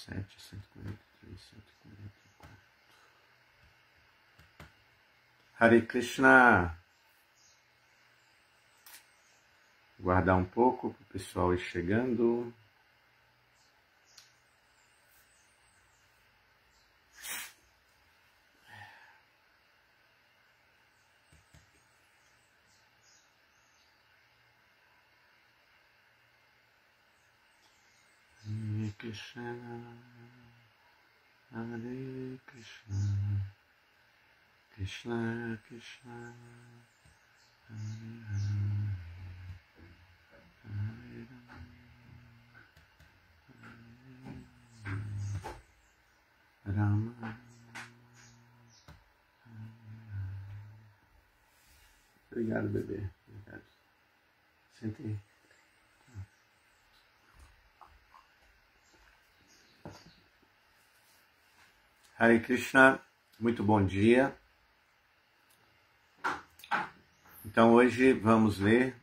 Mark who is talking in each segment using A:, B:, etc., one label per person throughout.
A: 107, 143, 144. Hare Krishna. Guardar um pouco para o pessoal ir chegando. Hare Krishna, Hare Krishna, Krishna Krishna, Hare Hare, Hare Rama, Rama Rama. Obrigado, bebê. Obrigado. Senta aí. Hare Krishna, muito bom dia. Então hoje vamos ler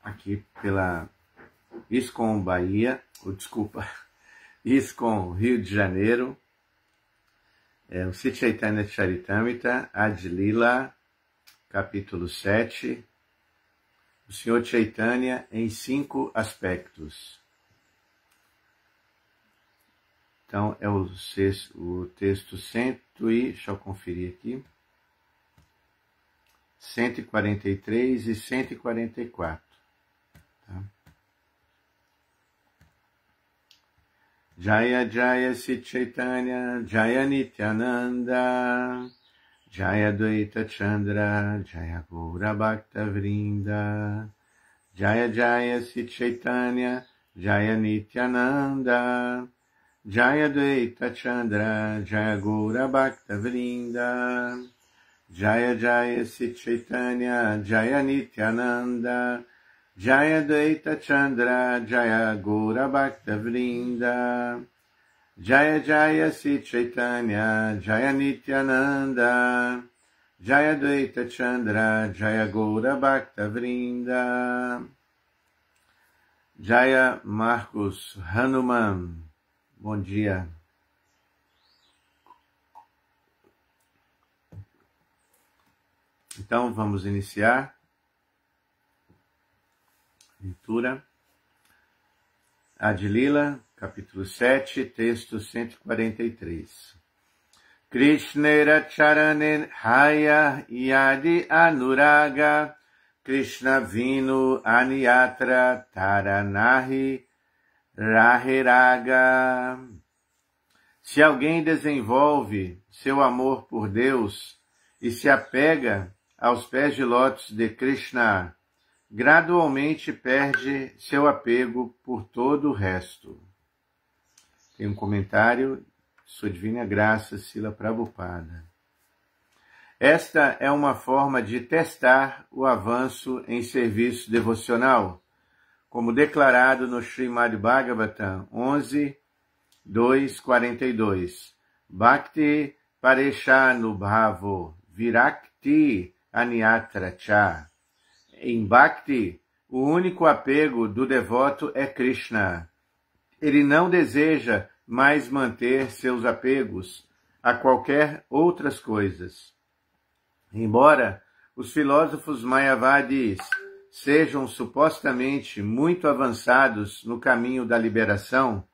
A: aqui pela ISKCON Bahia, ISKCON Rio de Janeiro, o Sri Chaitanya Charitamrita, Adi Lila, capítulo 7, o Senhor Chaitanya em 5 aspectos. Então, é o texto 100 e, deixa eu conferir aqui, 143 e 144. Tá? Jaya Jaya Sri Chaitanya, Jaya Nityananda, Jaya Dvaita Chandra, Jaya Gaura Bhakta Vrinda, Jaya Jaya Sri Chaitanya, Jaya Nityananda, Jaya Dvaita Chandra, Jaya Gaura Bhakta Vrinda, Jaya Jaya Sri Chaitanya, Jaya Nityananda, Jaya Dvaita Chandra, Jaya Gaura Bhakta Vrinda, Jaya Jaya Sri Chaitanya, Jaya Nityananda, Jaya Dvaita Chandra, Jaya Gaura Bhakta Vrinda, Jaya Marcos Hanuman. Bom dia. Então, vamos iniciar a leitura. Adi Lila, capítulo 7, texto 143. Krishnera charanen haya yadi anuraga, Krishna vinu aniyatra taranahi Raheraga. Se alguém desenvolve seu amor por Deus e se apega aos pés de lótus de Krishna, gradualmente perde seu apego por todo o resto. Tem um comentário, Sua Divina Graça, Srila Prabhupada. Esta é uma forma de testar o avanço em serviço devocional, como declarado no Srimad Bhagavatam 11, 2, 42. Bhakti Pareshanubhavo Virakti Anyatra Cha. Em Bhakti, o único apego do devoto é Krishna. Ele não deseja mais manter seus apegos a qualquer outras coisas. Embora os filósofos mayavadis sejam supostamente muito avançados no caminho da liberação,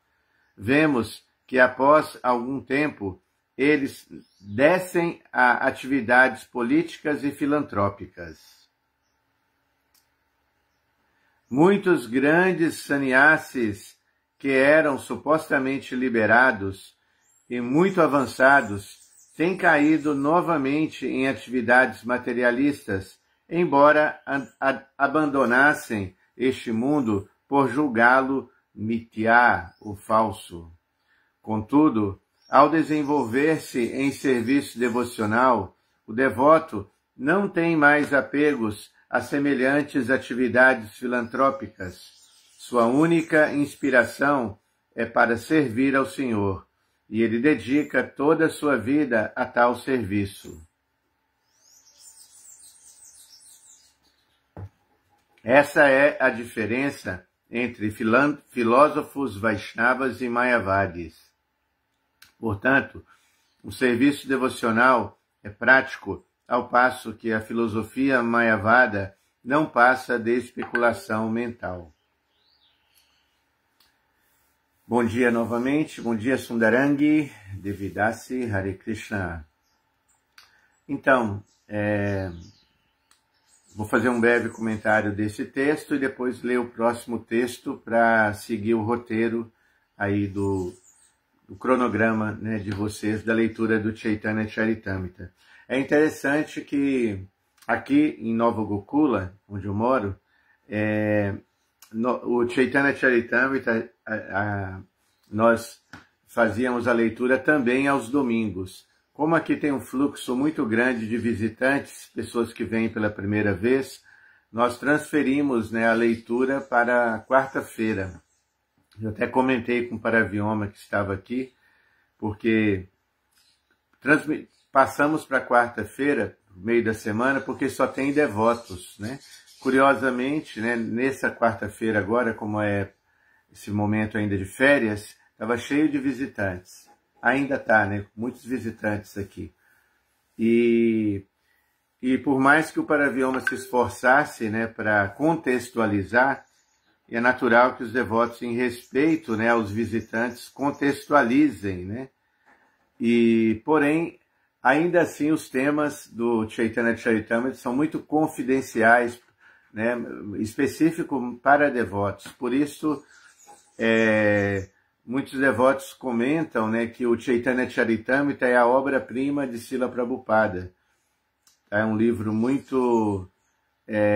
A: vemos que após algum tempo eles descem a atividades políticas e filantrópicas. Muitos grandes sannyasis que eram supostamente liberados e muito avançados têm caído novamente em atividades materialistas, embora abandonassem este mundo por julgá-lo mithya, o falso. Contudo, ao desenvolver-se em serviço devocional, o devoto não tem mais apegos a semelhantes atividades filantrópicas. Sua única inspiração é para servir ao Senhor, e ele dedica toda a sua vida a tal serviço. Essa é a diferença entre filósofos Vaishnavas e Mayavadis. Portanto, o serviço devocional é prático, ao passo que a filosofia mayavada não passa de especulação mental. Bom dia novamente, bom dia Sundarangi, Devidasi, Hare Krishna. Então, vou fazer um breve comentário desse texto e depois ler o próximo texto para seguir o roteiro aí do cronograma, né, de vocês, da leitura do Chaitanya Charitamrita. É interessante que aqui em Nova Gokula, onde eu moro, o Chaitanya Charitamrita, nós fazíamos a leitura também aos domingos. Como aqui tem um fluxo muito grande de visitantes, pessoas que vêm pela primeira vez, nós transferimos, né, a leitura para quarta-feira. Eu até comentei com o Paravioma que estava aqui, porque passamos para quarta-feira, no meio da semana, porque só tem devotos, né? Curiosamente, né, nessa quarta-feira agora, como é esse momento ainda de férias, estava cheio de visitantes. Ainda está, né? Muitos visitantes aqui. E por mais que o Paravioma se esforçasse, né, para contextualizar, é natural que os devotos, em respeito, né, aos visitantes, contextualizem, né? Porém, ainda assim, os temas do Chaitanya Charitamrita são muito confidenciais, né, específico para devotos. Por isso, muitos devotos comentam, né, que o Chaitanya Charitamrita é a obra-prima de Srila Prabhupada. É um livro muito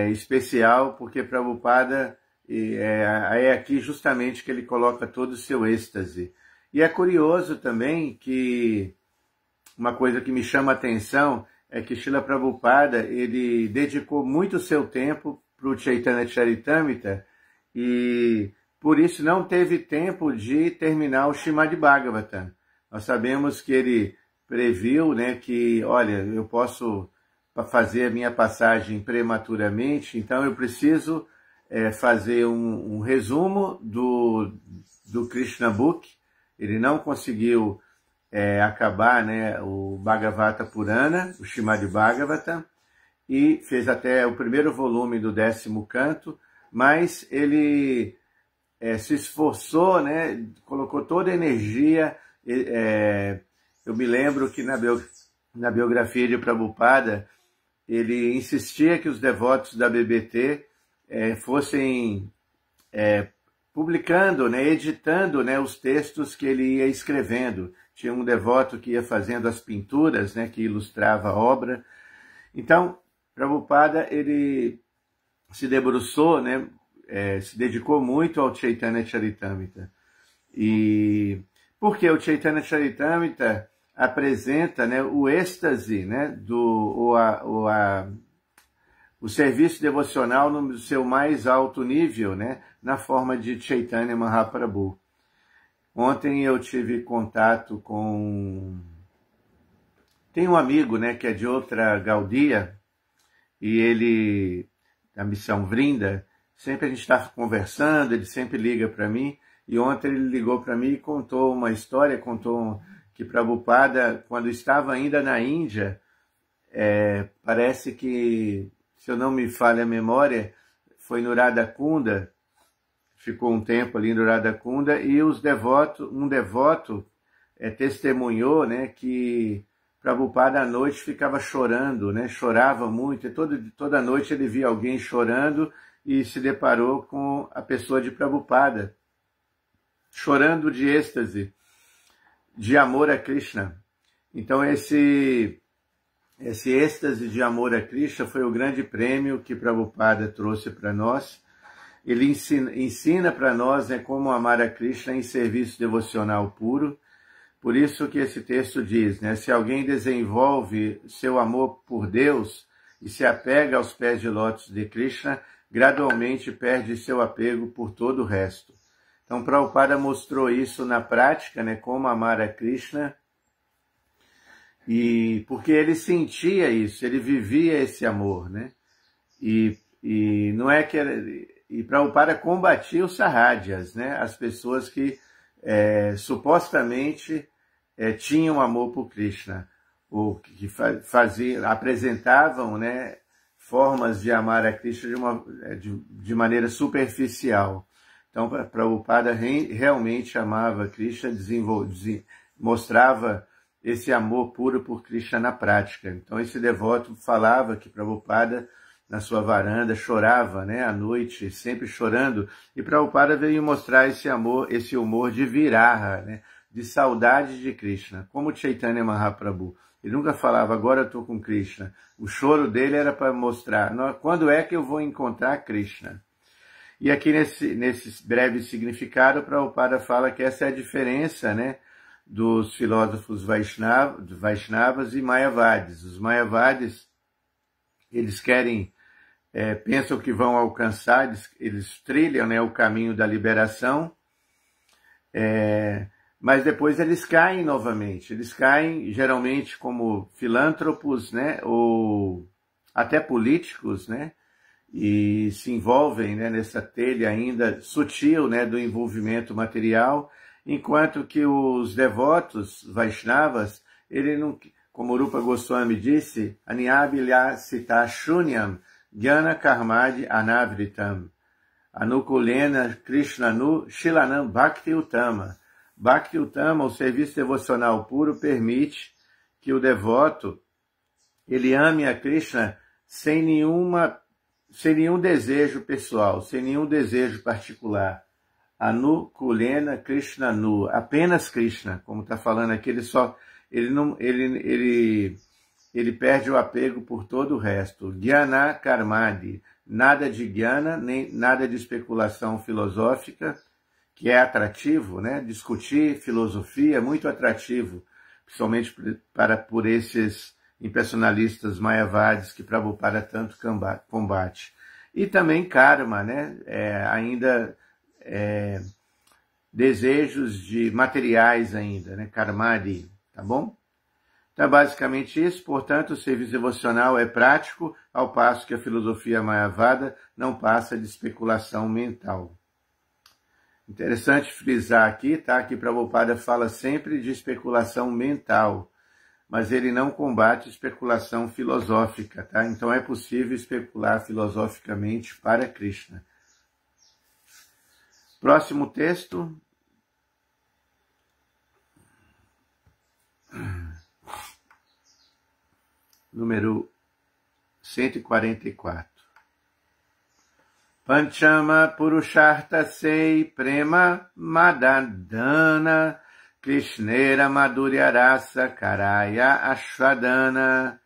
A: especial, porque Prabhupada é aqui justamente que ele coloca todo o seu êxtase. E é curioso também que uma coisa que me chama a atenção é que Srila Prabhupada, ele dedicou muito seu tempo para o Chaitanya Charitamrita e por isso não teve tempo de terminar o Srimad Bhagavatam. Nós sabemos que ele previu, né, que, olha, eu posso fazer a minha passagem prematuramente, então eu preciso fazer um resumo do Krishna Book. Ele não conseguiu acabar, né, o Bhagavata Purana, o Srimad Bhagavatam, e fez até o primeiro volume do 10º canto, mas ele se esforçou, né, colocou toda a energia. Eu me lembro que na biografia de Prabhupada, ele insistia que os devotos da BBT fossem publicando, né, editando, né, os textos que ele ia escrevendo. Tinha um devoto que ia fazendo as pinturas, né, que ilustrava a obra. Então, Prabhupada, ele se debruçou, né, se dedicou muito ao Chaitanya Charitamrita. E porque o Chaitanya Charitamrita apresenta, né, o êxtase, né, o serviço devocional no seu mais alto nível, né, na forma de Chaitanya Mahaprabhu. Ontem eu tive contato com... Tem um amigo, né, que é de outra Gaudia, e ele, da Missão Vrinda, sempre a gente está conversando, ele sempre liga para mim, e ontem ele ligou para mim e contou uma história, contou que Prabhupada, quando estava ainda na Índia, parece que, se eu não me falha a memória, foi no Radha Kunda, ficou um tempo ali no Radha Kunda, e um devoto testemunhou, né, que Prabhupada à noite ficava chorando, né, chorava muito, e toda noite ele via alguém chorando e se deparou com a pessoa de Prabhupada, chorando de êxtase, de amor a Krishna. Então esse êxtase de amor a Krishna foi o grande prêmio que Prabhupada trouxe para nós. Ele ensina para nós, né, como amar a Krishna em serviço devocional puro. Por isso que esse texto diz, né, se alguém desenvolve seu amor por Deus e se apega aos pés de lótus de Krishna, gradualmente perde seu apego por todo o resto. Então, Prabhupada mostrou isso na prática, né, como amar a Krishna, e porque ele sentia isso, ele vivia esse amor, né? E não é que e Prabhupada combatia os sarrádias, né? As pessoas que supostamente tinham amor por Krishna, ou que apresentavam, né, formas de amar a Krishna de maneira superficial. Então, Prabhupada realmente amava Krishna, mostrava esse amor puro por Krishna na prática. Então, esse devoto falava que Prabhupada, na sua varanda, chorava, né, à noite, sempre chorando, e Prabhupada veio mostrar esse amor, esse humor de viraha, né, de saudade de Krishna, como Chaitanya Mahaprabhu. Ele nunca falava, agora eu estou com Krishna. O choro dele era para mostrar, quando é que eu vou encontrar Krishna? E aqui nesse breve significado, Prabhupada fala que essa é a diferença, né, dos filósofos Vaishnavas e Mayavadis. Os Mayavadis, eles pensam que vão alcançar, eles trilham, né, o caminho da liberação, mas depois eles caem novamente. Eles caem geralmente como filântropos, né, ou até políticos, né, e se envolvem, né, nessa telha ainda sutil, né, do envolvimento material, enquanto que os devotos Vaishnavas, ele não, como Rupa Goswami disse, Anyabilya Sita Shunyam Jnana Karmadi Anavritam Anukulena Krishnanu Shilanam Bhakti Uttama. Bhakti Uttama, o serviço devocional puro, permite que o devoto ele ame a Krishna sem nenhum desejo pessoal, sem nenhum desejo particular. Anukulena Krishnanu, apenas Krishna, como está falando aqui, ele perde o apego por todo o resto. Jnana Karmadi, nada de jnana, nem nada de especulação filosófica, que é atrativo, né? Discutir filosofia é muito atrativo, principalmente por esses impersonalistas mayavadis que Prabhupada tanto combate. E também karma, né? Desejos de materiais ainda, né? Karmadi, tá bom? Então, basicamente isso. Portanto, o serviço devocional é prático, ao passo que a filosofia mayavada não passa de especulação mental. Interessante frisar aqui, tá? Que Prabhupada fala sempre de especulação mental, mas ele não combate especulação filosófica, tá? Então é possível especular filosoficamente para Krishna. Próximo texto. Número 144. Panchama Purushartha Sei Prema Madadana Krishnera Madhurya Rasa Karaya Ashwadana.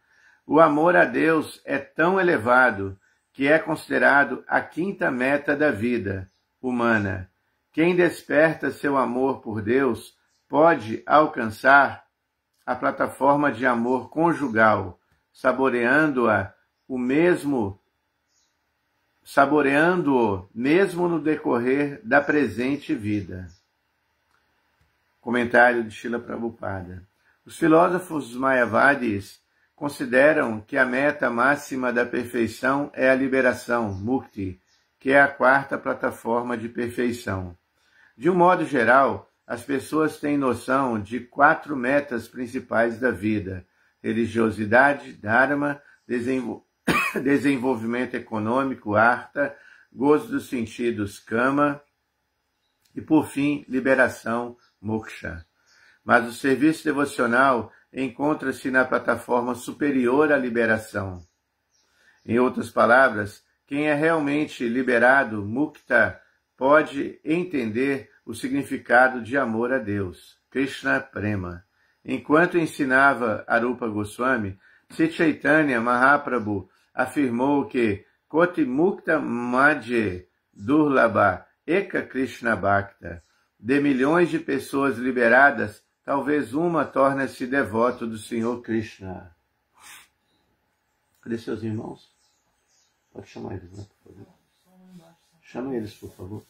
A: O amor a Deus é tão elevado que é considerado a quinta meta da vida humana. Quem desperta seu amor por Deus pode alcançar a plataforma de amor conjugal, saboreando-o mesmo no decorrer da presente vida. Comentário de Srila Prabhupada. Os filósofos mayavadis consideram que a meta máxima da perfeição é a liberação, mukti, que é a quarta plataforma de perfeição. De um modo geral, as pessoas têm noção de 4 metas principais da vida: religiosidade, dharma, desenvolvimento econômico, artha, gozo dos sentidos, kama, e por fim, liberação, moksha. Mas o serviço devocional encontra-se na plataforma superior à liberação. Em outras palavras, quem é realmente liberado, mukta, pode entender o significado de amor a Deus, Krishna Prema. Enquanto ensinava Arupa Goswami, Sri Chaitanya Mahaprabhu afirmou que Koti Mukta Madhye Durlabha Eka Krishna Bhakta. De milhões de pessoas liberadas, talvez uma torne-se devoto do Senhor Krishna. Cadê seus irmãos? Pode chamar eles, né, por favor? Chama eles, por favor.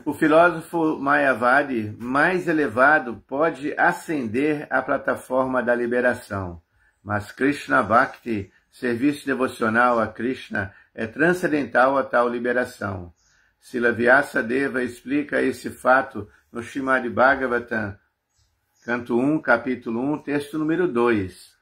A: O filósofo Mayavadi mais elevado pode ascender à plataforma da liberação, mas Krishna Bhakti, serviço devocional a Krishna, é transcendental a tal liberação. Srila Vyasadeva explica esse fato no Srimad Bhagavatam, canto 1, capítulo 1, texto número 2.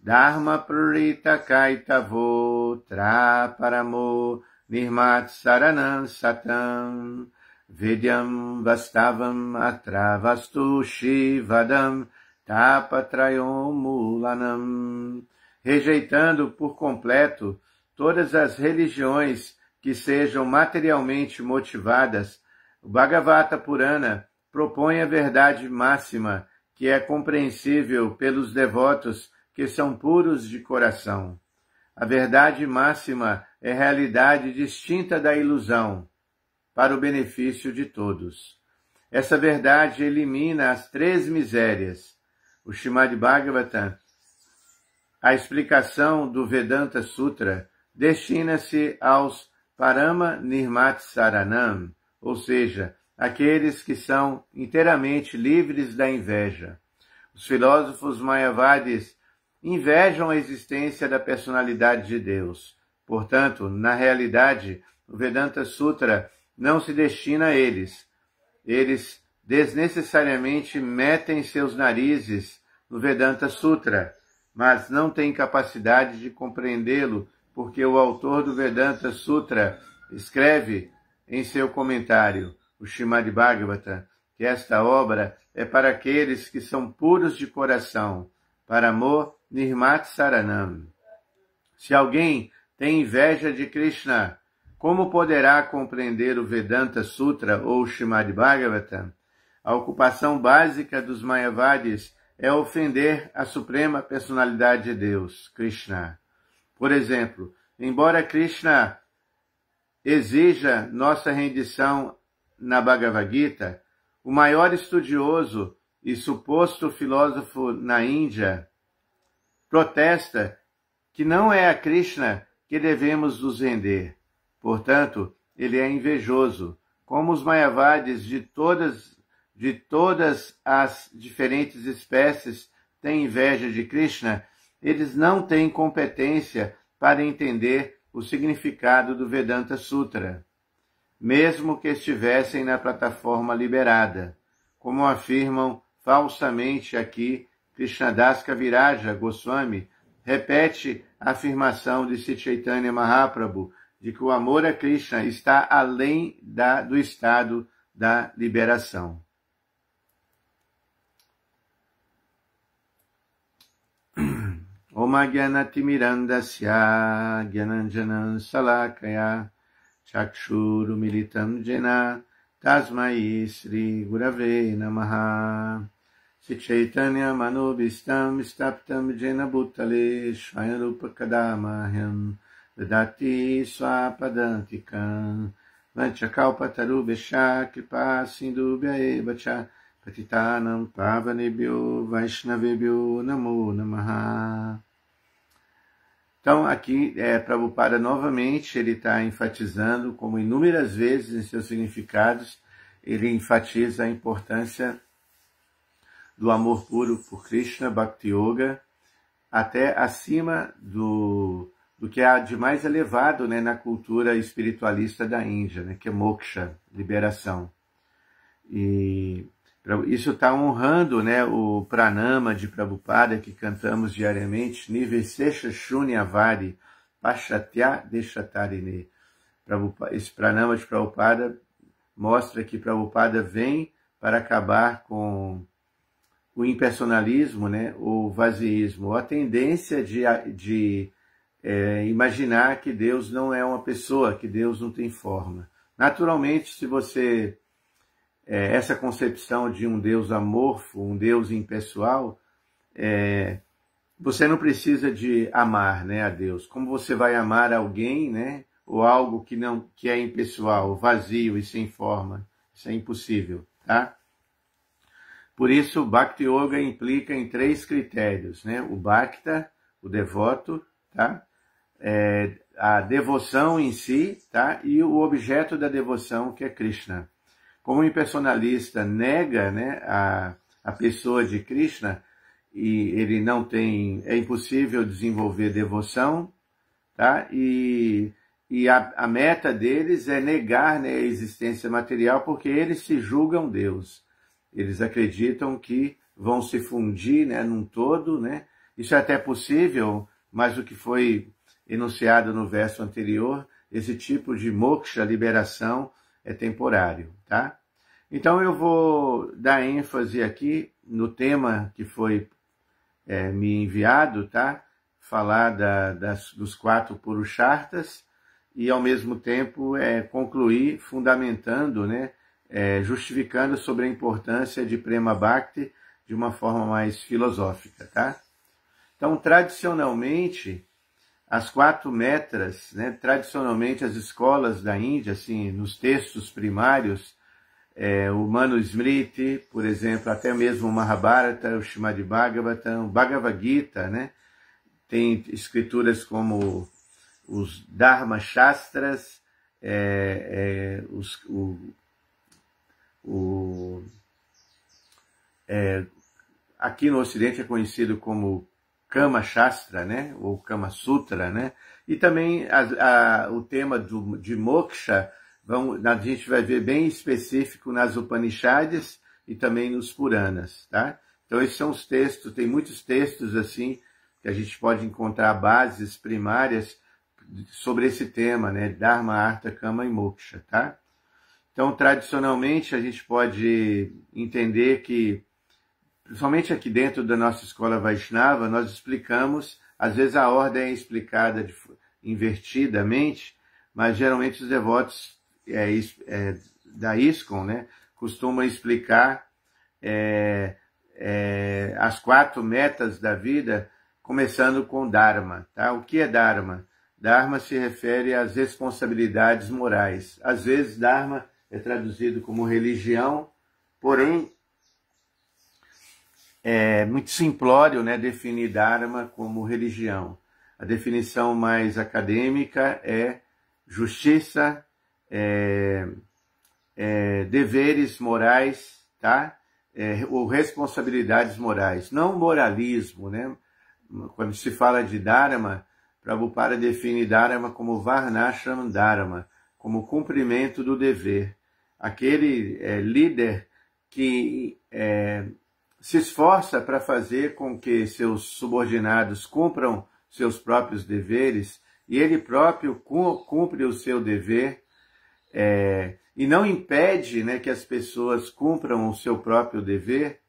A: Dharma prurita kaitavo traparamo nirmat saranam satam Vidyam vastavam atravastu shivadam tapatrayom mulanam. Rejeitando por completo todas as religiões que sejam materialmente motivadas, o Bhagavata Purana propõe a verdade máxima, que é compreensível pelos devotos que são puros de coração. A verdade máxima é realidade distinta da ilusão, para o benefício de todos. Essa verdade elimina as 3 misérias. O Srimad Bhagavatam, a explicação do Vedanta Sutra, destina-se aos Parama Nirmat Saranam, ou seja, aqueles que são inteiramente livres da inveja. Os filósofos mayavadis invejam a existência da personalidade de Deus. Portanto, na realidade, o Vedanta Sutra não se destina a eles. Eles desnecessariamente metem seus narizes no Vedanta Sutra, mas não têm capacidade de compreendê-lo, porque o autor do Vedanta Sutra escreve em seu comentário, o Srimad Bhagavatam, que esta obra é para aqueles que são puros de coração, para amor Nirmat Saranam. Se alguém tem inveja de Krishna, como poderá compreender o Vedanta Sutra ou o Srimad Bhagavatam? A ocupação básica dos Mayavadis é ofender a suprema personalidade de Deus, Krishna. Por exemplo, embora Krishna exija nossa rendição na Bhagavad Gita, o maior estudioso e suposto filósofo na Índia protesta que não é a Krishna que devemos nos render. Portanto, ele é invejoso. Como os Mayavadis de todas as diferentes espécies têm inveja de Krishna, eles não têm competência para entender o significado do Vedanta Sutra, mesmo que estivessem na plataforma liberada, como afirmam falsamente aqui Krishnadas Kaviraja Goswami, repete a afirmação de Sri Chaitanya Mahaprabhu de que o amor a Krishna está além do estado da liberação. Om Gyanaatimirandasya Gyananjanan Salakaya Chakshuru Militam Jena Tasmai Sri Gurave Namaha. Sri Chaitanya Manobhistam Staptam Jena Bhutale Shvayarupa Kadamahyam Dadati Swapadantikam Vanchakalpatarubhesha Kripa Sindubhya Evacha Patitanam Pavanebhyo Vaishnavebhyo Namo Namaha. Então, aqui, Prabhupada novamente, ele está enfatizando, como inúmeras vezes em seus significados, ele enfatiza a importância do amor puro por Krishna, Bhakti Yoga, até acima do que há de mais elevado, né, na cultura espiritualista da Índia, né, que é moksha, liberação. E isso está honrando, né, o pranama de Prabhupada que cantamos diariamente, Nivesesha Shunyavari Pashatya Deshatarine. Esse pranama de Prabhupada mostra que Prabhupada vem para acabar com o impersonalismo, né, o vaziismo, a tendência de imaginar que Deus não é uma pessoa, que Deus não tem forma. Naturalmente, se você essa concepção de um Deus amorfo, um Deus impessoal, você não precisa de amar, né, a Deus. Como você vai amar alguém, né, ou algo que é impessoal, vazio e sem forma? Isso é impossível, tá? Por isso, o Bhakti Yoga implica em 3 critérios, né? O Bhakta, o devoto, tá? A devoção em si, tá? E o objeto da devoção, que é Krishna. Como o impersonalista nega, né, a pessoa de Krishna, e ele não tem, é impossível desenvolver devoção, tá? E e a meta deles é negar, né, a existência material, porque eles se julgam Deus. Eles acreditam que vão se fundir, né, num todo, né? Isso é até possível, mas o que foi enunciado no verso anterior, esse tipo de moksha, liberação, é temporário, tá? Então eu vou dar ênfase aqui no tema que foi me enviado, tá? Falar dos 4 Purusharthas e, ao mesmo tempo, concluir fundamentando, né? Justificando sobre a importância de Prema Bhakti de uma forma mais filosófica, tá? Então, tradicionalmente, as 4 metras, né? Tradicionalmente, as escolas da Índia, assim, nos textos primários, o Manusmriti, por exemplo, até mesmo o Mahabharata, o Srimad Bhagavatam, o Bhagavad Gita, né? Tem escrituras como os Dharma Shastras, aqui no Ocidente é conhecido como Kama Shastra, né? Ou Kama Sutra, né? E também o tema de Moksha, a gente vai ver bem específico nas Upanishads e também nos Puranas, tá? Então esses são os textos, tem muitos textos assim, que a gente pode encontrar bases primárias sobre esse tema, né? Dharma, Artha, Kama e Moksha, tá? Então, tradicionalmente, a gente pode entender que, principalmente aqui dentro da nossa escola Vaishnava, nós explicamos, às vezes a ordem é explicada invertidamente, mas geralmente os devotos da ISKCON, né, costumam explicar as 4 metas da vida, começando com Dharma, tá? O que é Dharma? Dharma se refere às responsabilidades morais. Às vezes, Dharma é traduzido como religião, porém, é muito simplório, né, definir Dharma como religião. A definição mais acadêmica é justiça, deveres morais, tá? Ou responsabilidades morais, não moralismo, né? Quando se fala de Dharma, Prabhupada define Dharma como Varnashram Dharma, como cumprimento do dever. Aquele líder que se esforça para fazer com que seus subordinados cumpram seus próprios deveres, e ele próprio cumpre o seu dever, e não impede, né, que as pessoas cumpram o seu próprio dever,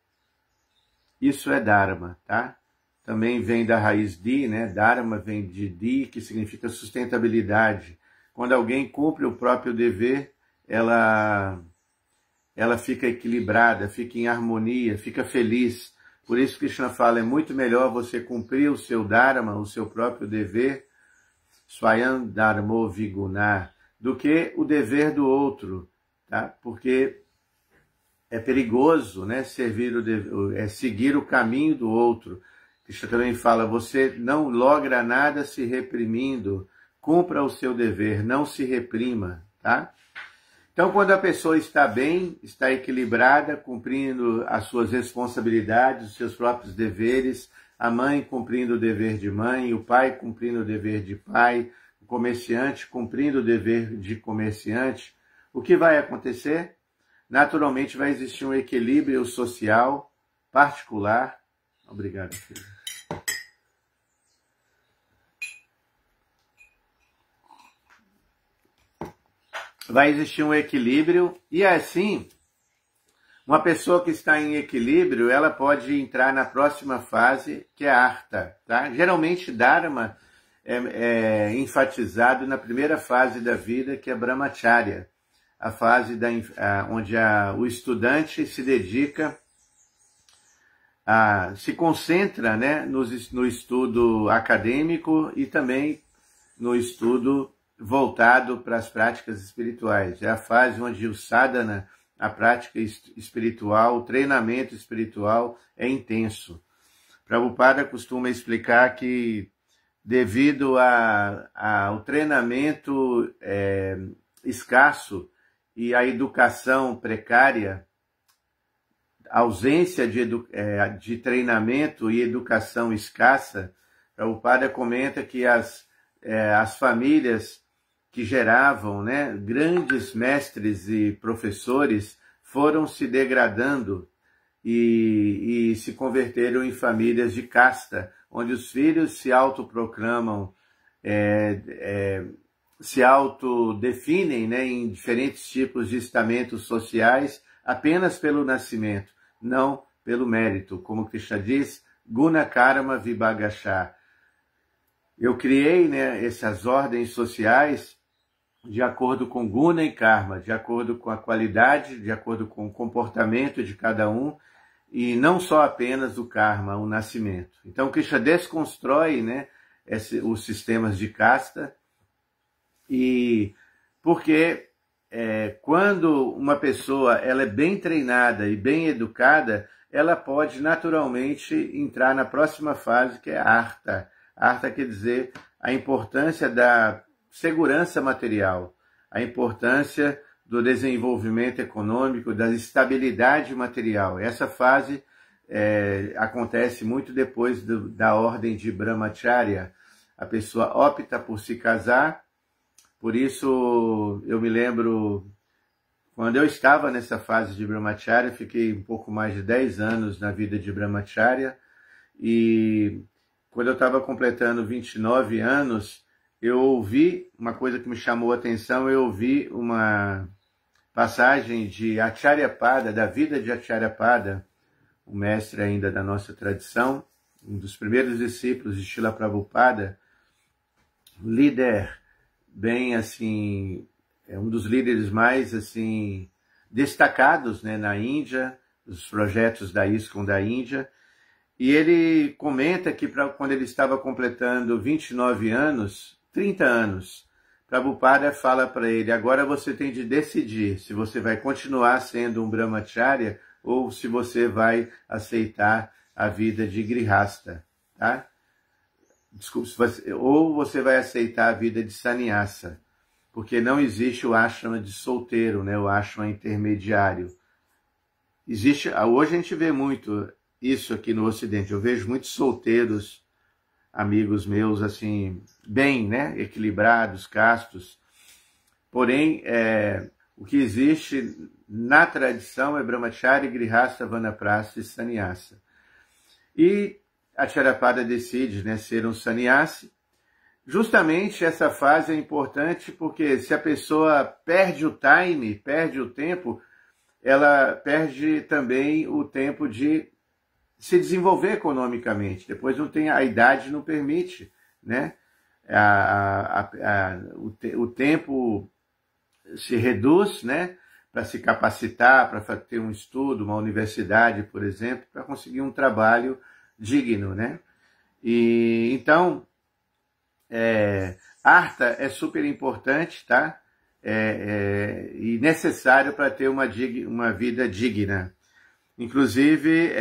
A: isso é Dharma, tá? Também vem da raiz Di, né? Dharma vem de Di, que significa sustentabilidade. Quando alguém cumpre o próprio dever, ela fica equilibrada, fica em harmonia, fica feliz. Por isso Krishna fala, é muito melhor você cumprir o seu Dharma, o seu próprio dever, Swayam Dharmo Viguna, do que o dever do outro, tá? Porque é perigoso, né, seguir o caminho do outro. Krishna também fala, você não logra nada se reprimindo, cumpra o seu dever, não se reprima, tá? Então, quando a pessoa está bem, está equilibrada, cumprindo as suas responsabilidades, os seus próprios deveres, a mãe cumprindo o dever de mãe, o pai cumprindo o dever de pai, o comerciante cumprindo o dever de comerciante, o que vai acontecer? Naturalmente vai existir um equilíbrio social, particular. Obrigado, filho. Vai existir um equilíbrio e assim, uma pessoa que está em equilíbrio, ela pode entrar na próxima fase, que é Artha, tá? Geralmente Dharma é enfatizado na primeira fase da vida, que é Brahmacharya, a fase onde o estudante se dedica, se concentra, né, no estudo acadêmico e também no estudo voltado para as práticas espirituais. É a fase onde o sadhana, a prática espiritual, o treinamento espiritual é intenso. Prabhupada costuma explicar que, devido ao treinamento escasso e à educação precária, a ausência de treinamento e educação escassa, Prabhupada comenta que as famílias que geravam, né, grandes mestres e professores foram se degradando e se converteram em famílias de casta, onde os filhos se autoproclamam, se autodefinem, né, em diferentes tipos de estamentos sociais apenas pelo nascimento, não pelo mérito. Como Krishna diz, Guna Karma Vibhagasha. Eu criei, né, essas ordens sociais de acordo com Guna e Karma, de acordo com a qualidade, de acordo com o comportamento de cada um, e não só apenas o Karma, o nascimento. Então, Krishna desconstrói, né, os sistemas de casta, e porque quando uma pessoa ela é bem treinada e bem educada, ela pode naturalmente entrar na próxima fase, que é a Artha. Artha quer dizer a importância da segurança material, a importância do desenvolvimento econômico, da estabilidade material. Essa fase acontece muito depois da ordem de Brahmacharya. A pessoa opta por se casar. Por isso, eu me lembro, quando eu estava nessa fase de Brahmacharya, fiquei um pouco mais de 10 anos na vida de Brahmacharya, e quando eu estava completando 29 anos, eu ouvi uma coisa que me chamou a atenção, eu ouvi uma passagem de Acharyapada, da vida de Acharyapada, o mestre ainda da nossa tradição, um dos primeiros discípulos de Srila Prabhupada, líder bem assim, um dos líderes mais assim destacados, né, na Índia, os projetos da ISKCON da Índia, e ele comenta que quando ele estava completando 29 anos, 30 anos, Prabhupada fala para ele, agora você tem de decidir se você vai continuar sendo um Brahmacharya ou se você vai aceitar a vida de Grihasta, tá? Desculpe, ou você vai aceitar a vida de sannyasa, porque não existe o ashrama de solteiro, né, o ashrama intermediário. Existe, hoje a gente vê muito isso aqui no Ocidente, eu vejo muitos solteiros, amigos meus, assim, bem, né, equilibrados, castos, porém, o que existe na tradição é Brahmacharya, Grihasta, Vanaprastha e Sannyasa. E Acharyapada decide, né, ser um sannyasi. Justamente essa fase é importante porque se a pessoa perde o time, perde o tempo, ela perde também o tempo de se desenvolver economicamente. Depois não tem, a idade não permite, né? O tempo se reduz, né, para se capacitar, para ter um estudo, uma universidade, por exemplo, para conseguir um trabalho digno, né? E então, Artha é super importante, tá? E necessário para ter uma vida digna. Inclusive,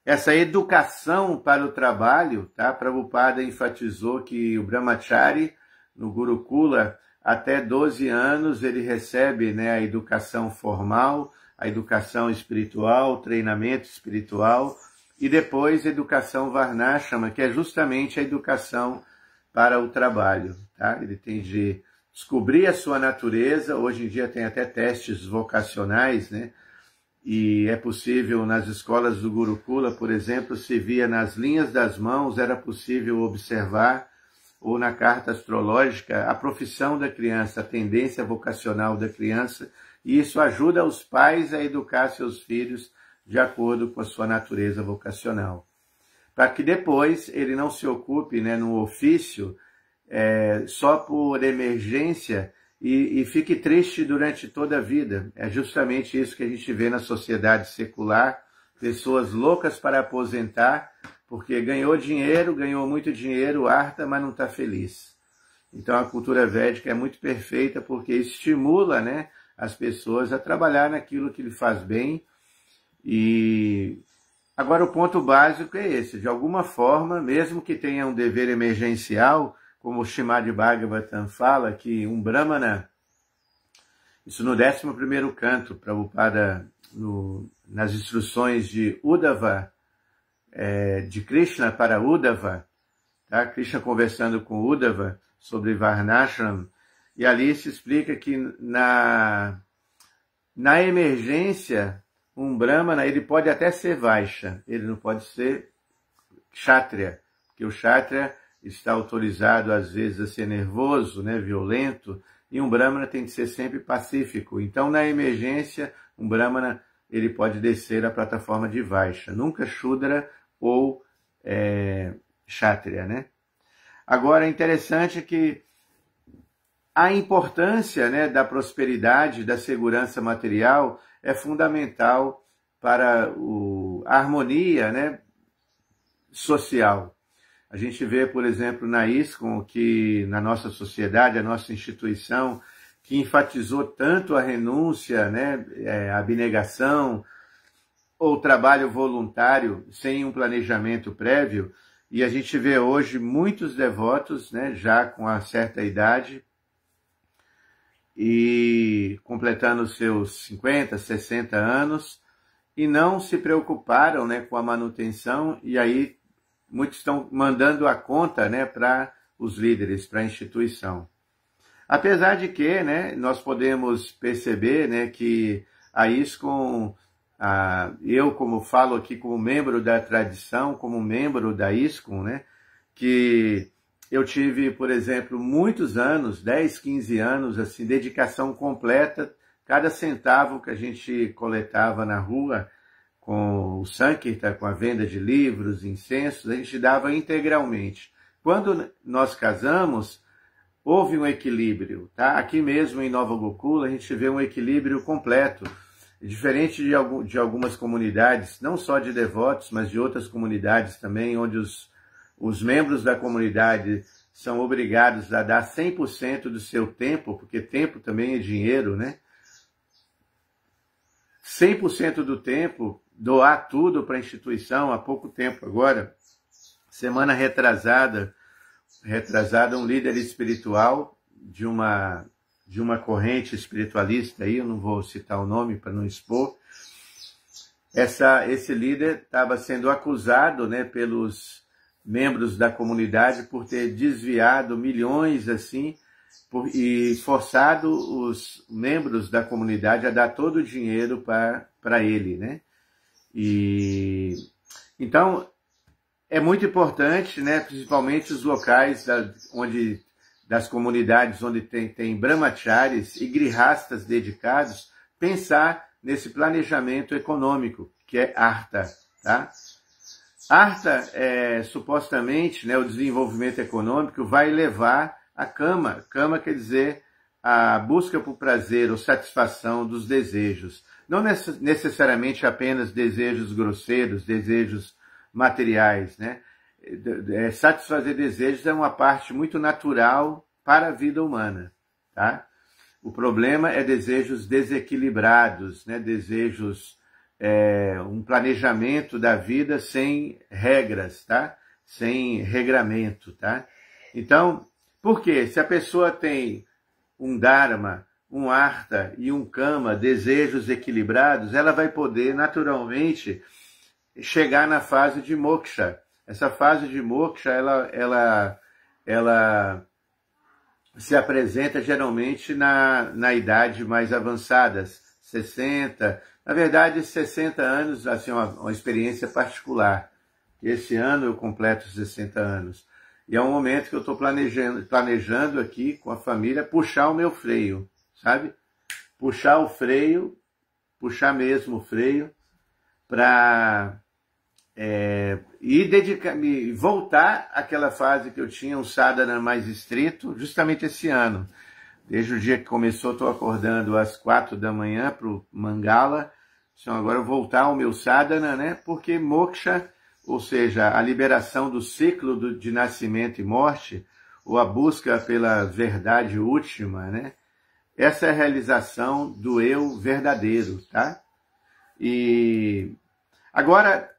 A: essa educação para o trabalho, tá? Prabhupada enfatizou que o Brahmachari, no Gurukula, até 12 anos ele recebe, né, a educação formal, a educação espiritual, o treinamento espiritual, e depois educação Varnashrama, que é justamente a educação para o trabalho, tá? Ele tem de descobrir a sua natureza. Hoje em dia tem até testes vocacionais, né? E é possível, nas escolas do Gurukula, por exemplo, se via nas linhas das mãos, era possível observar, ou na carta astrológica, a profissão da criança, a tendência vocacional da criança, e isso ajuda os pais a educar seus filhos de acordo com a sua natureza vocacional. Para que depois ele não se ocupe, né, no ofício só por emergência e fique triste durante toda a vida. É justamente isso que a gente vê na sociedade secular, pessoas loucas para aposentar, porque ganhou dinheiro, ganhou muito dinheiro, Artha, mas não está feliz. Então a cultura védica é muito perfeita porque estimula, né, as pessoas a trabalhar naquilo que lhe faz bem. E agora o ponto básico é esse, de alguma forma, mesmo que tenha um dever emergencial, como o Srimad Bhagavatam fala, que um Brahmana, isso no 11º canto, Prabhupada, nas instruções de Uddhava, de Krishna para Uddhava, tá? Krishna conversando com Uddhava, sobre Varnashram, e ali se explica que na emergência, um Brahmana, ele pode até ser Vaishya, ele não pode ser Kshatriya, porque o Kshatriya está autorizado às vezes a ser nervoso, né, violento, e um Brahmana tem que ser sempre pacífico. Então, na emergência, um Brahmana ele pode descer a plataforma de Vaishya, nunca Shudra ou Kshatriya, né? Agora, é interessante que a importância, né, da prosperidade, da segurança material é fundamental para a harmonia, né, social. A gente vê, por exemplo, na ISKCON, que na nossa sociedade, a nossa instituição, que enfatizou tanto a renúncia, né, a abnegação, ou trabalho voluntário sem um planejamento prévio, e a gente vê hoje muitos devotos, né, já com uma certa idade, e completando seus 50, 60 anos, e não se preocuparam, né, com a manutenção, e aí muitos estão mandando a conta, né, para os líderes, para a instituição. Apesar de que, né, nós podemos perceber, né, que a ISKCON, eu como falo aqui como membro da tradição, como membro da ISKCON, né, que eu tive, por exemplo, muitos anos, 10, 15 anos, assim, dedicação completa, cada centavo que a gente coletava na rua, com o Sankirtan, com a venda de livros, incensos, a gente dava integralmente. Quando nós casamos, houve um equilíbrio, tá? Aqui mesmo em Nova Gokula, a gente vê um equilíbrio completo, diferente de algumas comunidades, não só de devotos, mas de outras comunidades também, onde os membros da comunidade são obrigados a dar 100% do seu tempo, porque tempo também é dinheiro, né? 100% do tempo, doar tudo para a instituição. Há pouco tempo agora, semana retrasada, um líder espiritual de uma corrente espiritualista, aí eu não vou citar o nome para não expor, esse líder estava sendo acusado, né, pelos membros da comunidade por ter desviado milhões assim, e forçado os membros da comunidade a dar todo o dinheiro para ele, né? E então é muito importante, né, principalmente os locais das comunidades onde tem brahmacharis e grihastas dedicados, pensar nesse planejamento econômico, que é Artha, tá? Artha, supostamente, né, o desenvolvimento econômico vai levar a Kama. Kama quer dizer a busca por prazer ou satisfação dos desejos. Não necessariamente apenas desejos grosseiros, desejos materiais, né? Satisfazer desejos é uma parte muito natural para a vida humana, tá? O problema é desejos desequilibrados, né? Desejos, um planejamento da vida sem regras, tá? Sem regramento, tá? Então, por quê? Se a pessoa tem um Dharma, um Artha e um Kama, desejos equilibrados, ela vai poder naturalmente chegar na fase de Moksha. Essa fase de Moksha, ela se apresenta geralmente na idade mais avançada, 60, na verdade 60 anos, assim, uma experiência particular. Esse ano eu completo 60 anos. E é um momento que eu estou planejando aqui com a família puxar o meu freio, sabe? Puxar o freio, puxar mesmo o freio, para voltar àquela fase que eu tinha um sadhana mais estrito, justamente esse ano. Desde o dia que começou, estou acordando às 4 da manhã para o Mangala. Então agora eu voltar ao meu sadhana, né? Porque moksha, ou seja, a liberação do ciclo de nascimento e morte, ou a busca pela verdade última, né? Essa é a realização do eu verdadeiro, tá? E agora,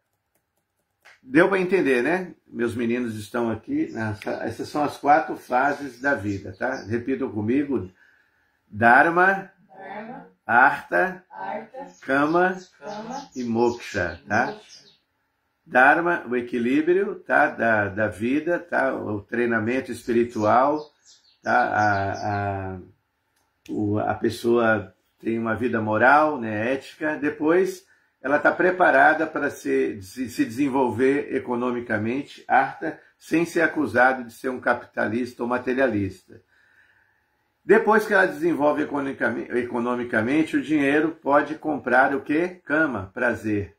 A: deu para entender, né? Meus meninos estão aqui. Essas são as 4 fases da vida, tá? Repitam comigo. Dharma, Artha, Kama e Moksha, tá? Dharma, o equilíbrio, tá? da vida, tá? O treinamento espiritual, tá? A pessoa tem uma vida moral, né? Ética. Depois, ela está preparada para se desenvolver economicamente, arta, sem ser acusado de ser um capitalista ou materialista. Depois que ela desenvolve economicamente, o dinheiro pode comprar o quê? Cama, prazer.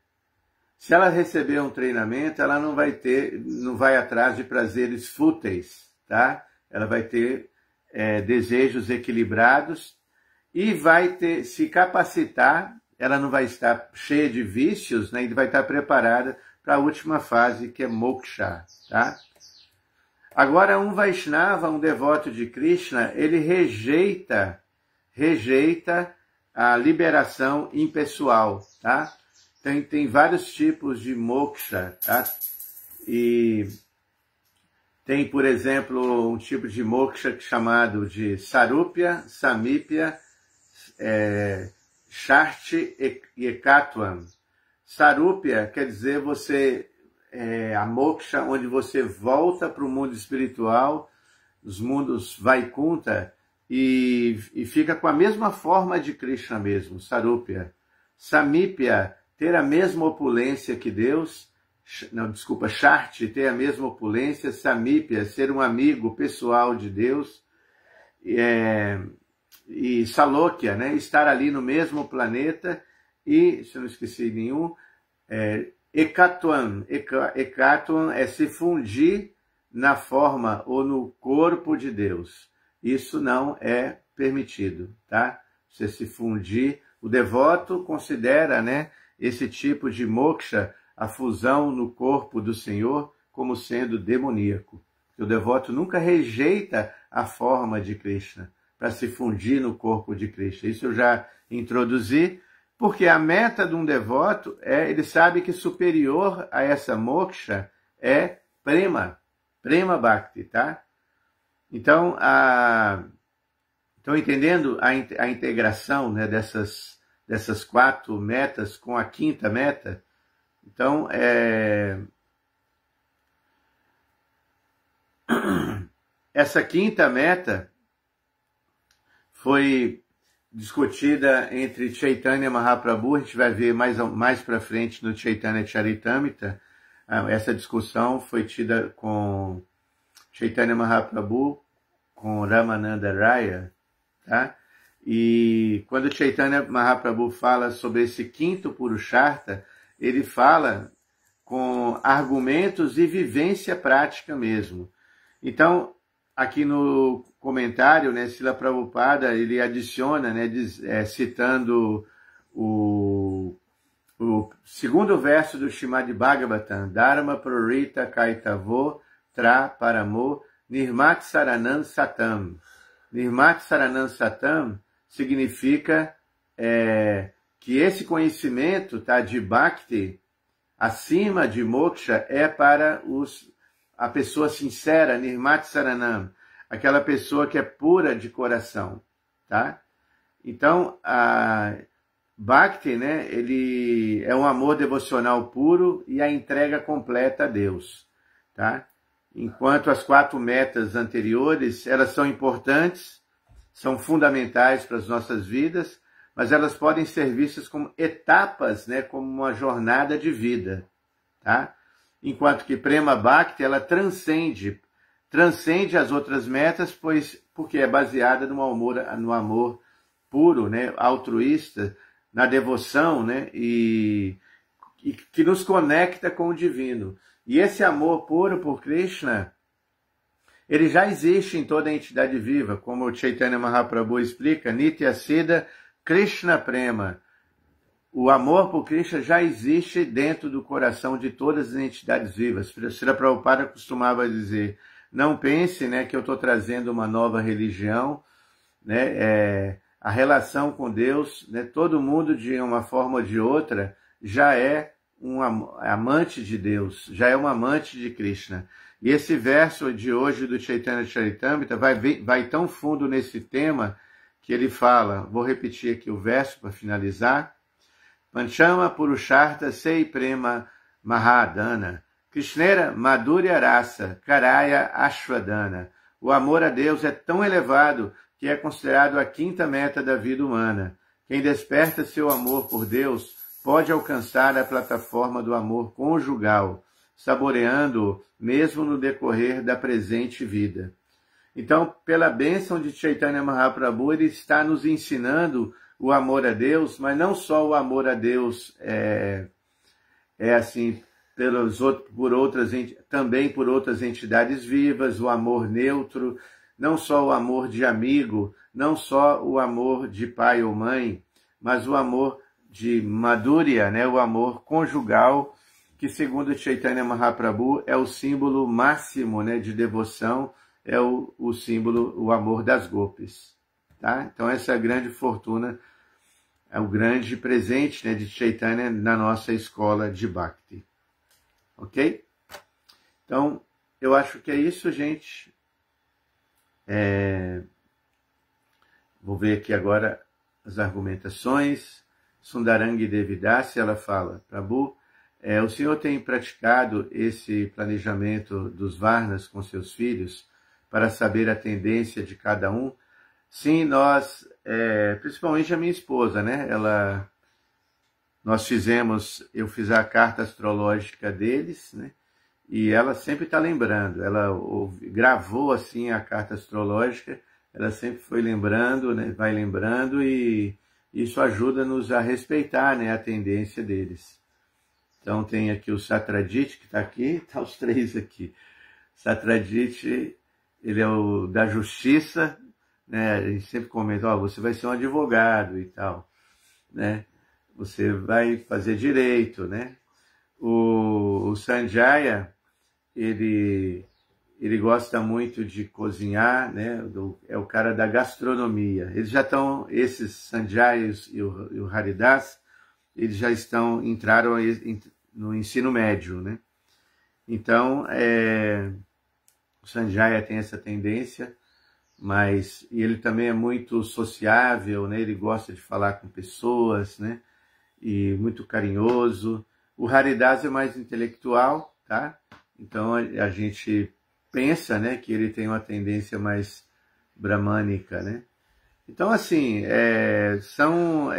A: Se ela receber um treinamento, ela não vai atrás de prazeres fúteis, tá? Ela vai ter desejos equilibrados e vai se capacitar. Ela não vai estar cheia de vícios, né? E vai estar preparada para a última fase, que é moksha, tá? Agora, um Vaishnava, um devoto de Krishna, ele rejeita a liberação impessoal, tá? Tem vários tipos de moksha, tá? E tem, por exemplo, um tipo de moksha chamado de Sarupya, Samipya, Sharti e Ekatvam. Sarupya quer dizer a moksha, onde você volta para o mundo espiritual, os mundos Vaikunta, e fica com a mesma forma de Krishna mesmo, Sarupya. Samipya, ter a mesma opulência que Deus, Sharti, ter a mesma opulência, Samipya, ser um amigo pessoal de Deus, e Salokya, né? Estar ali no mesmo planeta, e, se eu não esqueci nenhum, Ekatvam é se fundir na forma ou no corpo de Deus. Isso não é permitido, tá? Você se fundir. O devoto considera, né, esse tipo de moksha, a fusão no corpo do Senhor, como sendo demoníaco. O devoto nunca rejeita a forma de Krishna para se fundir no corpo de Krishna. Isso eu já introduzi, porque a meta de um devoto ele sabe que superior a essa moksha é prema bhakti, tá? Então, estão entendendo a integração, né, dessas 4 metas com a 5ª meta? Então, essa 5ª meta foi discutida entre Chaitanya Mahaprabhu, a gente vai ver mais para frente no Chaitanya Charitamrita. Essa discussão foi tida com Chaitanya Mahaprabhu, com Ramananda Raya, tá? E quando Chaitanya Mahaprabhu fala sobre esse 5º Purushartha, ele fala com argumentos e vivência prática mesmo. Então, aqui no comentário, né, Srila Prabhupada, ele adiciona, né, citando o 2º verso do Srimad Bhagavatam, Dharma Prorita Kaitavo Tra Paramo Nirmat Saranam Satam. Nirmat Saranam Satam significa que esse conhecimento, tá, de Bhakti, acima de Moksha, é para a pessoa sincera, Nirmat Saranam, aquela pessoa que é pura de coração, tá? Então, a Bhakti, né, ele é um amor devocional puro e a entrega completa a Deus, tá? Enquanto as 4 metas anteriores, elas são importantes, são fundamentais para as nossas vidas, mas elas podem ser vistas como etapas, né, como uma jornada de vida, tá? Enquanto que Prema Bhakti, ela transcende as outras metas, porque é baseada no amor puro, né, altruísta, na devoção, né, e que nos conecta com o divino. E esse amor puro por Krishna, ele já existe em toda a entidade viva, como o Chaitanya Mahaprabhu explica, Nitya Siddha Krishna Prema. O amor por Krishna já existe dentro do coração de todas as entidades vivas. Srila Prabhupada costumava dizer, não pense, né, que eu estou trazendo uma nova religião, né, a relação com Deus, né, todo mundo de uma forma ou de outra já é um amante de Deus, já é um amante de Krishna. E esse verso de hoje do Chaitanya Charitamrita vai tão fundo nesse tema que ele fala, vou repetir aqui o verso para finalizar, Panchama Purushartha Sei Prema Mahadana. Krishnera Madhurya Rasa, Karaya Ashwadana. O amor a Deus é tão elevado que é considerado a quinta meta da vida humana. Quem desperta seu amor por Deus pode alcançar a plataforma do amor conjugal, saboreando-o mesmo no decorrer da presente vida. Então, pela bênção de Chaitanya Mahaprabhu, ele está nos ensinando o amor a Deus, mas não só o amor a Deus assim, também por outras entidades vivas, o amor neutro, não só o amor de amigo, não só o amor de pai ou mãe, mas o amor de Madhurya, né, o amor conjugal, que segundo Chaitanya Mahaprabhu é o símbolo máximo, né, de devoção, é o símbolo, o amor das gopis. Tá? Então essa é a grande fortuna, é o grande presente, né, de Chaitanya na nossa escola de Bhakti. Ok? Então, eu acho que é isso, gente. Vou ver aqui agora as argumentações. Sundarangi Devidasi, ela fala, Prabhu, o senhor tem praticado esse planejamento dos Varnas com seus filhos para saber a tendência de cada um? Sim, nós, principalmente a minha esposa, né? Eu fiz a carta astrológica deles, né? E ela sempre está lembrando, ela gravou assim a carta astrológica, ela sempre foi lembrando, né? Vai lembrando e isso ajuda-nos a respeitar, né, a tendência deles. Então tem aqui o Satradit, que está aqui, está os três aqui. Satradit, ele é o da justiça, né? A gente sempre comenta, você vai ser um advogado e tal, né? Você vai fazer direito, né? O Sanjaya, ele gosta muito de cozinhar, né? É o cara da gastronomia. Eles já estão, esses Sanjayas e o Haridas, eles já entraram no ensino médio, né? Então, o Sanjaya tem essa tendência, e ele também é muito sociável, né? Ele gosta de falar com pessoas, né? E muito carinhoso. O Haridas é mais intelectual, tá? Então a gente pensa, né, que ele tem uma tendência mais bramânica, né? Então, assim, são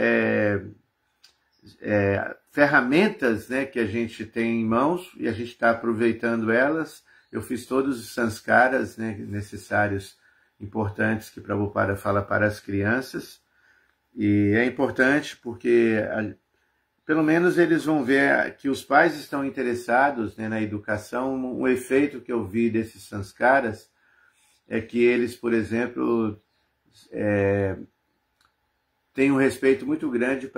A: ferramentas, né, que a gente tem em mãos e a gente está aproveitando elas. Eu fiz todos os sanskaras, né, necessários, importantes, que Prabhupada fala para as crianças. E é importante porque pelo menos eles vão ver que os pais estão interessados, né, na educação. Um efeito que eu vi desses sanskaras é que eles, por exemplo, têm um respeito muito grande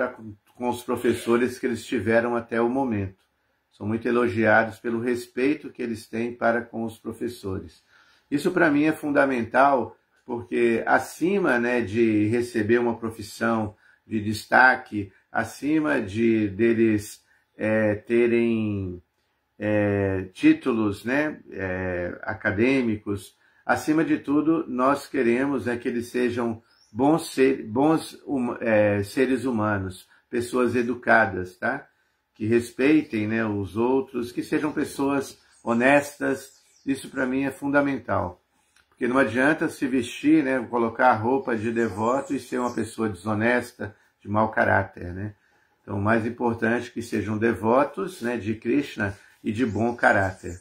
A: com os professores que eles tiveram até o momento. São muito elogiados pelo respeito que eles têm para com os professores. Isso para mim é fundamental, porque acima, né, de receber uma profissão de destaque, acima deles terem títulos, né, acadêmicos, acima de tudo, nós queremos que eles sejam bons seres humanos, pessoas educadas, tá? Que respeitem, né, os outros, que sejam pessoas honestas. Isso para mim é fundamental. Porque não adianta se vestir, né, colocar a roupa de devoto e ser uma pessoa desonesta, de mau caráter, né? Então, o mais importante é que sejam devotos, né, de Krishna e de bom caráter.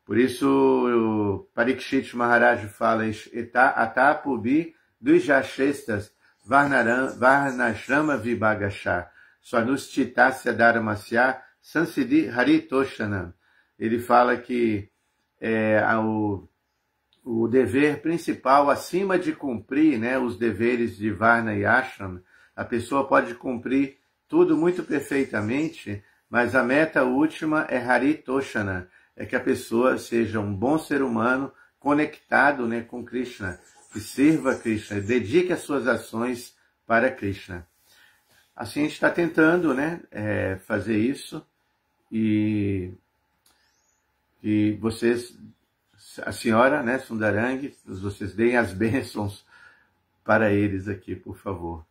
A: Por isso, o Parikshit Maharaj fala, Atapubi Dujashestas Varnashrama Vibhagasha Swanustitasya Dharmasya Sansidi Haritoshanam. Ele fala que o dever principal, acima de cumprir, né, os deveres de Varna e Ashram, a pessoa pode cumprir tudo muito perfeitamente, mas a meta última é Haritoshana, é que a pessoa seja um bom ser humano conectado, né, com Krishna, que sirva a Krishna, dedique as suas ações para Krishna. Assim a gente está tentando, né, fazer isso e vocês, a senhora, né, Sundarangi, vocês deem as bênçãos para eles aqui, por favor.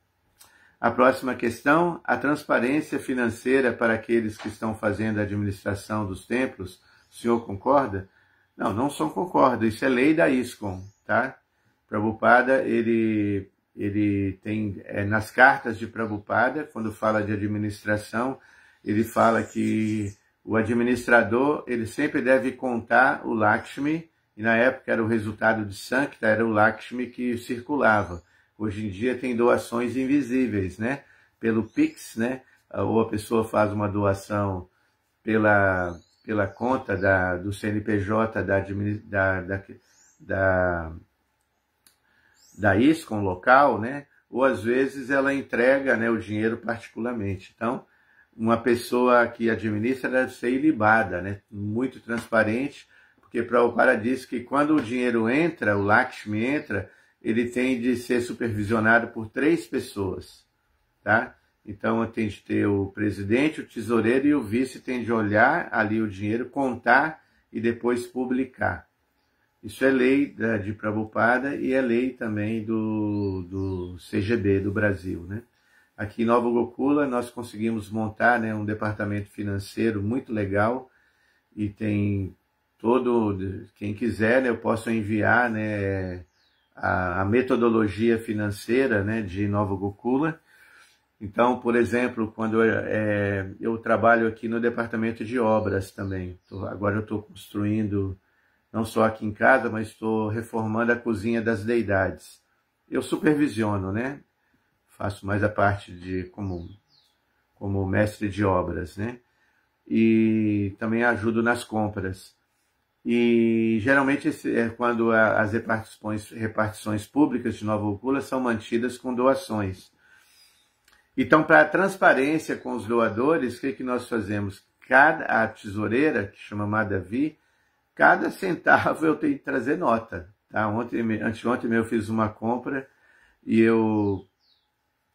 A: A próxima questão, a transparência financeira para aqueles que estão fazendo a administração dos templos, o senhor concorda? Não, não só concordo, isso é lei da ISKCON, tá? Prabhupada, ele tem, nas cartas de Prabhupada, quando fala de administração, ele fala que o administrador, ele sempre deve contar o Lakshmi, e na época era o resultado de Sankta, era o Lakshmi que circulava. Hoje em dia tem doações invisíveis, né? Pelo Pix, né? Ou a pessoa faz uma doação pela conta do CNPJ da ISKCON local, né? Ou às vezes ela entrega, né, o dinheiro particularmente. Então, uma pessoa que administra deve ser ilibada, né? Muito transparente, porque Prabhupada diz que quando o dinheiro entra, o Lakshmi entra, ele tem de ser supervisionado por 3 pessoas, tá? Então tem de ter o presidente, o tesoureiro e o vice tem de olhar ali o dinheiro, contar e depois publicar. Isso é lei de Prabhupada e é lei também do CGB do Brasil, né? Aqui em Nova Gokula nós conseguimos montar, né, um departamento financeiro muito legal e tem quem quiser, né, eu posso enviar, né, a metodologia financeira, né, de Nova Gokula. Então, por exemplo, quando eu trabalho aqui no departamento de obras também, agora eu estou construindo, não só aqui em casa, mas estou reformando a cozinha das deidades. Eu supervisiono, né? Faço mais a parte de como mestre de obras, né? E também ajudo nas compras. E geralmente quando as repartições públicas de Nova Gokula são mantidas com doações. Então, para a transparência com os doadores, o que nós fazemos? A tesoureira, que chama Madhavi, cada centavo eu tenho que trazer nota. Tá? Anteontem eu fiz uma compra e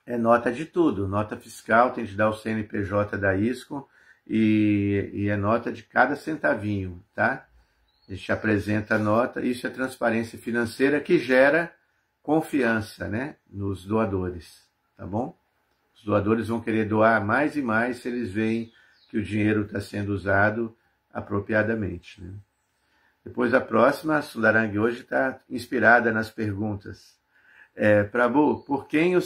A: é nota de tudo, nota fiscal, tem de dar o CNPJ da ISKCON e é nota de cada centavinho, tá? A gente apresenta a nota, isso é transparência financeira que gera confiança, né, nos doadores, tá bom? Os doadores vão querer doar mais e mais se eles veem que o dinheiro está sendo usado apropriadamente, né? Depois a próxima, a Sundarang hoje está inspirada nas perguntas. Prabhu, por que o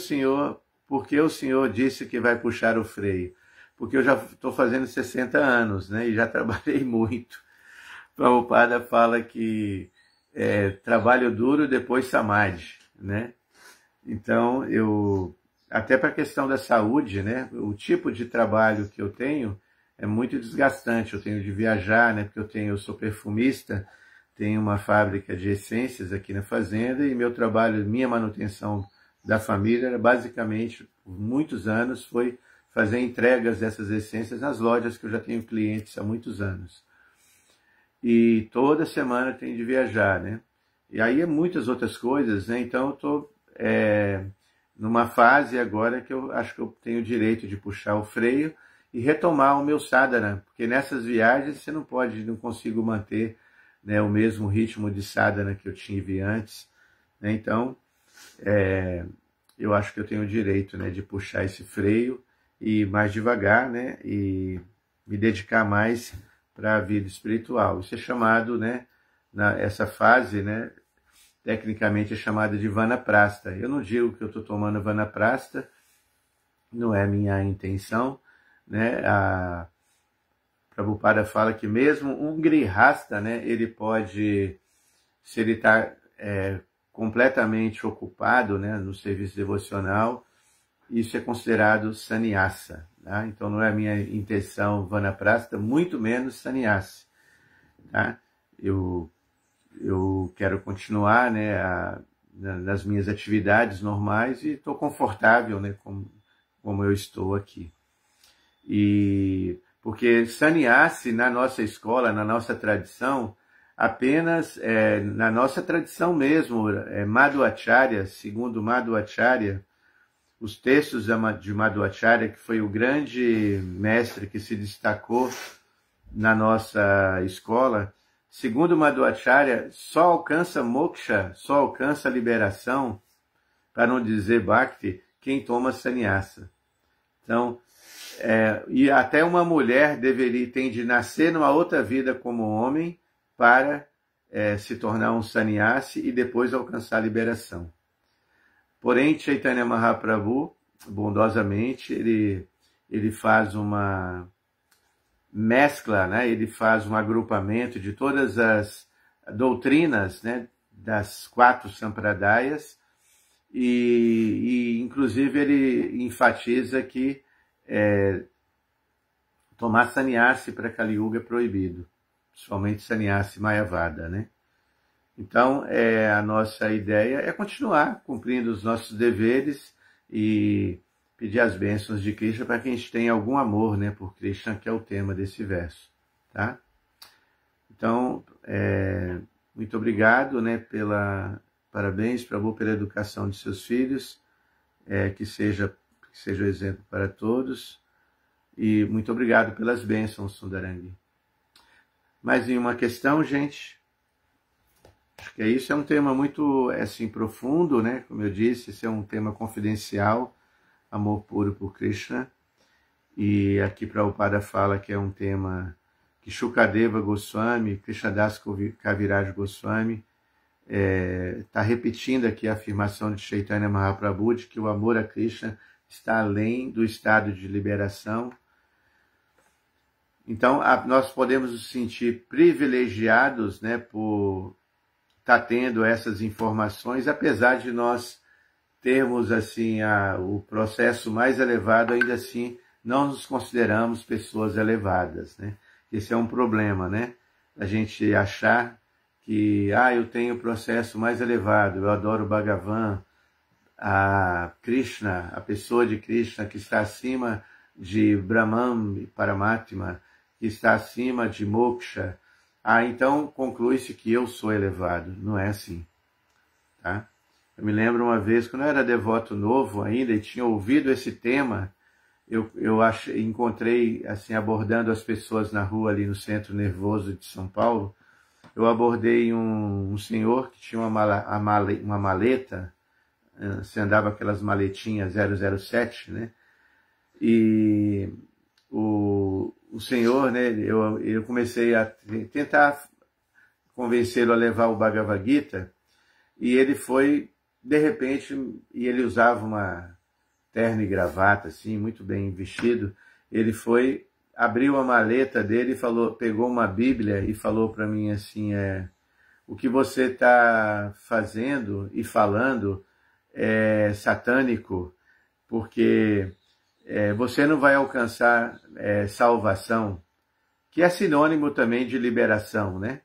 A: senhor disse que vai puxar o freio? Porque eu já estou fazendo 60 anos, né, e já trabalhei muito. Prabhupada fala que trabalho duro, depois samadhi, né? Então, até para a questão da saúde, né? O tipo de trabalho que eu tenho é muito desgastante. Eu tenho de viajar, né? Porque eu sou perfumista, tenho uma fábrica de essências aqui na fazenda e meu trabalho, minha manutenção da família, era basicamente, por muitos anos, foi fazer entregas dessas essências nas lojas que eu já tenho clientes há muitos anos. E toda semana tem de viajar, né? E aí muitas outras coisas, né? Então eu estou numa fase agora que eu acho que eu tenho o direito de puxar o freio e retomar o meu sadhana, porque nessas viagens você não consigo manter, né, o mesmo ritmo de sadhana que eu tive antes, né? Então eu acho que eu tenho o direito, né, de puxar esse freio e ir mais devagar, né, e me dedicar mais para a vida espiritual. Isso é chamado, né, essa fase, né, tecnicamente é chamada de Vanaprastha. Eu não digo que eu estou tomando Vanaprastha, não é minha intenção, né? A Prabhupada fala que mesmo um grihasta, né, ele pode, se ele está completamente ocupado, né, no serviço devocional, isso é considerado sannyasa. Tá? Então não é a minha intenção Vanaprastha, muito menos sannyasa. Tá? Eu quero continuar, né, nas minhas atividades normais e estou confortável, né, como eu estou aqui. E porque sannyasi na nossa escola, na nossa tradição, apenas na nossa tradição mesmo, Madhvacharya, segundo Madhvacharya, os textos de Madhvacharya, que foi o grande mestre que se destacou na nossa escola, segundo Madhvacharya, só alcança moksha, só alcança liberação, para não dizer bhakti, quem toma sannyasa. Então, e até uma mulher tem de nascer numa outra vida como homem para se tornar um sannyasi e depois alcançar a liberação. Porém, Chaitanya Mahaprabhu, bondosamente, ele faz uma mescla, né? Ele faz um agrupamento de todas as doutrinas, né? Das 4 sampradayas e inclusive ele enfatiza que tomar sannyasi para Kali Yuga é proibido, principalmente sannyasi mayavada, né? Então, a nossa ideia é continuar cumprindo os nossos deveres e pedir as bênçãos de Krishna para que a gente tenha algum amor, né, por Krishna, que é o tema desse verso, tá? Então, muito obrigado, né, parabéns, Prabhu, pela educação de seus filhos, que seja o exemplo para todos, e muito obrigado pelas bênçãos, Sundarangi. Mais nenhuma questão, gente? Acho que isso é um tema muito assim, profundo, né? Como eu disse, esse é um tema confidencial, amor puro por Krishna. E aqui Prabhupada fala que é um tema que Shukadeva Goswami, Krishnadas Kaviraj Goswami, está repetindo aqui a afirmação de Chaitanya Mahaprabhu de que o amor a Krishna está além do estado de liberação. Então, nós podemos nos sentir privilegiados, né, por está tendo essas informações, apesar de nós termos assim o processo mais elevado, ainda assim não nos consideramos pessoas elevadas, né? Esse é um problema, né? A gente achar que eu tenho o processo mais elevado, eu adoro Bhagavan, a Krishna, a pessoa de Krishna que está acima de Brahman e Paramatma, que está acima de Moksha. Então conclui-se que eu sou elevado. Não é assim, tá? Eu me lembro uma vez, quando eu era devoto novo ainda, e tinha ouvido esse tema, eu encontrei, assim, abordando as pessoas na rua ali no Centro Nervoso de São Paulo, eu abordei um senhor que tinha uma maleta, você andava aquelas maletinhas 007, né? E o senhor, né, eu comecei a tentar convencê-lo a levar o Bhagavad Gita, e ele foi, de repente, e ele usava uma terno e gravata, assim, muito bem vestido, ele foi, abriu a maleta dele e pegou uma Bíblia e falou para mim assim, o que você está fazendo e falando é satânico, porque você não vai alcançar salvação, que é sinônimo também de liberação, né?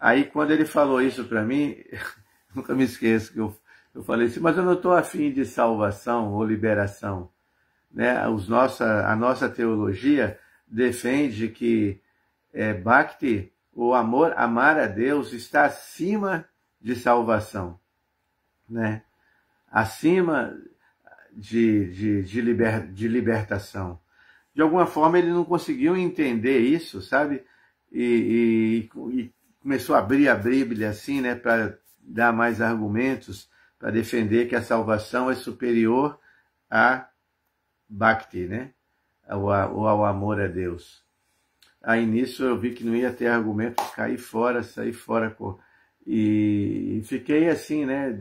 A: Aí quando ele falou isso para mim, nunca me esqueço que eu falei assim, mas eu não estou afim de salvação ou liberação, né? A nossa teologia defende que Bhakti, o amor, amar a Deus, está acima de salvação, né? Acima de libertação. De alguma forma ele não conseguiu entender isso, sabe? E começou a abrir a Bíblia assim, né, para dar mais argumentos, para defender que a salvação é superior a Bhakti, né? Ao amor a Deus. Aí nisso eu vi que não ia ter argumento, sair fora. E fiquei assim, né,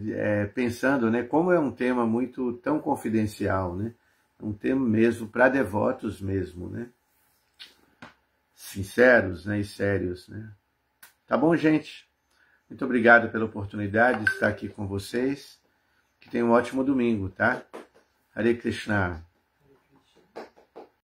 A: pensando, né, como é um tema tão confidencial, né? Um tema mesmo para devotos mesmo, né? Sinceros, né, e sérios, né? Tá bom, gente? Muito obrigado pela oportunidade de estar aqui com vocês. Que tenham um ótimo domingo, tá? Hare Krishna.